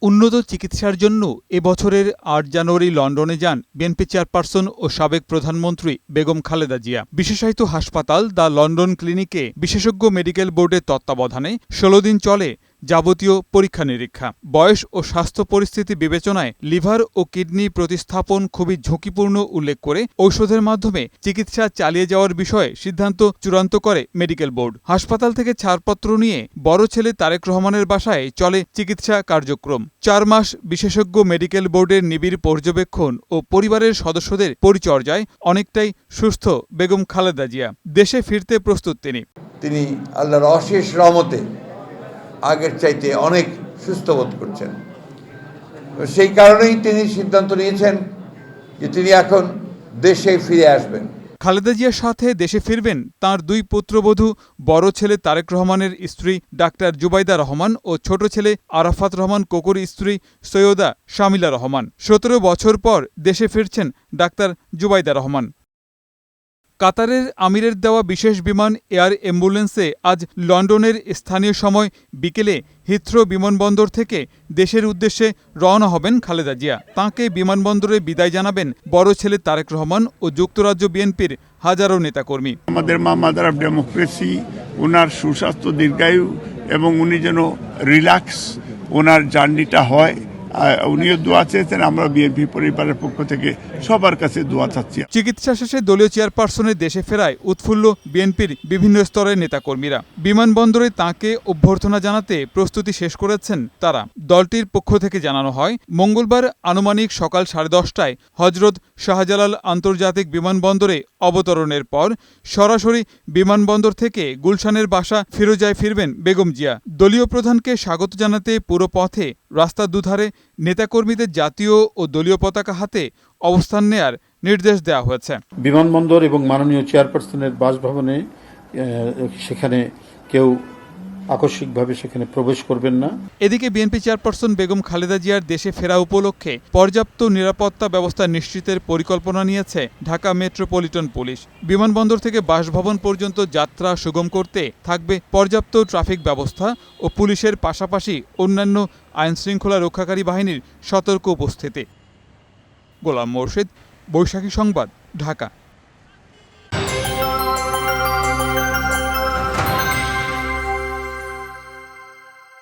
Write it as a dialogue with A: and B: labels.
A: উন্নত চিকিৎসার জন্য এ বছরের ৮ জানুয়ারি লন্ডনে যান বিএনপি চেয়ারপারসন ও সাবেক প্রধানমন্ত্রী বেগম খালেদা জিয়া। বিশেষায়িত হাসপাতাল দ্য লন্ডন ক্লিনিকে বিশেষজ্ঞ মেডিকেল বোর্ডের তত্ত্বাবধানে ১৬ দিন চলে যাবতীয় পরীক্ষা নিরীক্ষা। বয়স ও স্বাস্থ্য পরিস্থিতি বিবেচনায় লিভার ও কিডনি প্রতিস্থাপন খুবই ঝুঁকিপূর্ণ উল্লেখ করে ঔষধের মাধ্যমে চিকিৎসা চালিয়ে যাওয়ার বিষয়ে সিদ্ধান্ত চূড়ান্ত করে মেডিকেল বোর্ড। হাসপাতাল থেকে ছাড়পত্র নিয়ে বড় ছেলে তারেক রহমানের বাসায় চলে চিকিৎসা কার্যক্রম। ৪ মাস বিশেষজ্ঞ মেডিকেল বোর্ডের নিবিড় পর্যবেক্ষণ ও পরিবারের সদস্যদের পরিচর্যায় অনেকটাই সুস্থ বেগম খালেদা জিয়া। দেশে ফিরতে প্রস্তুত
B: তিনি আল্লাহর অশেষ রহমতে আগের চাইতে অনেক সুস্থ বোধ করছেন। সেই কারণেই তিনি সিদ্ধান্ত নিয়েছেন যে তিনি এখন দেশে ফিরে আসবেন।
A: খালেদা জিয়ার সাথে দেশে ফিরবেন তাঁর ২ পুত্রবধূ, বড় ছেলে তারেক রহমানের স্ত্রী ডাক্তার জুবাইদা রহমান ও ছোট ছেলে আরাফাত রহমান কোকুর স্ত্রী সৈয়দা শামিলা রহমান। ১৭ বছর পর দেশে ফিরছেন ডাক্তার জুবাইদা রহমান। কাতারের আমিরের দেওয়া বিশেষ বিমান এয়ার অ্যাম্বুলেন্সে আজ লন্ডনের স্থানীয় সময় বিকেলে হিথ্রো বিমানবন্দর থেকে দেশের উদ্দেশ্যে রওনা হবেন খালেদা জিয়া। তাঁকে বিমানবন্দরে বিদায় জানাবেন বড় ছেলে তারেক রহমান ও যুক্তরাজ্য বিএনপির হাজারো নেতাকর্মী।
C: আমাদের মা মাদার অফ ডেমোক্রেসি, ওনার সুস্বাস্থ্য, দীর্ঘায়ু এবং উনি যেন রিল্যাক্স ওনার জার্নিটা হয়, উনিও দোয়া চেয়েছেন। আমরা বিএনপি পরিবারের পক্ষ থেকে সবার কাছে দোয়া চাচ্ছি।
A: চিকিৎসা শেষে দলীয় চেয়ারপারসনের দেশে ফেরায় উৎফুল্ল বিএনপির বিভিন্ন স্তরের নেতাকর্মীরা। বিমানবন্দরে তাঁকে অভ্যর্থনা জানাতে প্রস্তুতি শেষ করেছেন তারা। দলটির পক্ষ থেকে জানানো হয়, মঙ্গলবার আনুমানিক সকাল 10:30টায় হজরত শাহজালাল আন্তর্জাতিক বিমানবন্দরে অবতরণের পর সরাসরি বিমানবন্দর থেকে গুলশানের বাসা ফিরোজায় ফিরবেন বেগম জিয়া। দলীয় প্রধানকে স্বাগত জানাতে পুরো পথে রাস্তার দুধারে নেতাকর্মীদের জাতীয় ও দলীয় পতাকা হাতে অবস্থান নেয়ার নির্দেশ দেওয়া হয়েছে।
D: বিমানবন্দর এবং মাননীয় চেয়ারপারসনের বাসভবনে সেখানে কেউ আকস্মিকভাবে সেখানে প্রবেশ করবেন না।
A: এদিকে বিএনপি চেয়ারপারসন বেগম খালেদা জিয়ার দেশে ফেরা উপলক্ষে পর্যাপ্ত নিরাপত্তা ব্যবস্থা নিশ্চিতের পরিকল্পনা নিয়েছে ঢাকা মেট্রোপলিটন পুলিশ। বিমানবন্দর থেকে বাসভবন পর্যন্ত যাত্রা সুগম করতে থাকবে পর্যাপ্ত ট্রাফিক ব্যবস্থা ও পুলিশের পাশাপাশি অন্যান্য আইনশৃঙ্খলা রক্ষাকারী বাহিনীর সতর্ক উপস্থিতি। গোলাম মোর্শেদ, বৈশাখী সংবাদ, ঢাকা।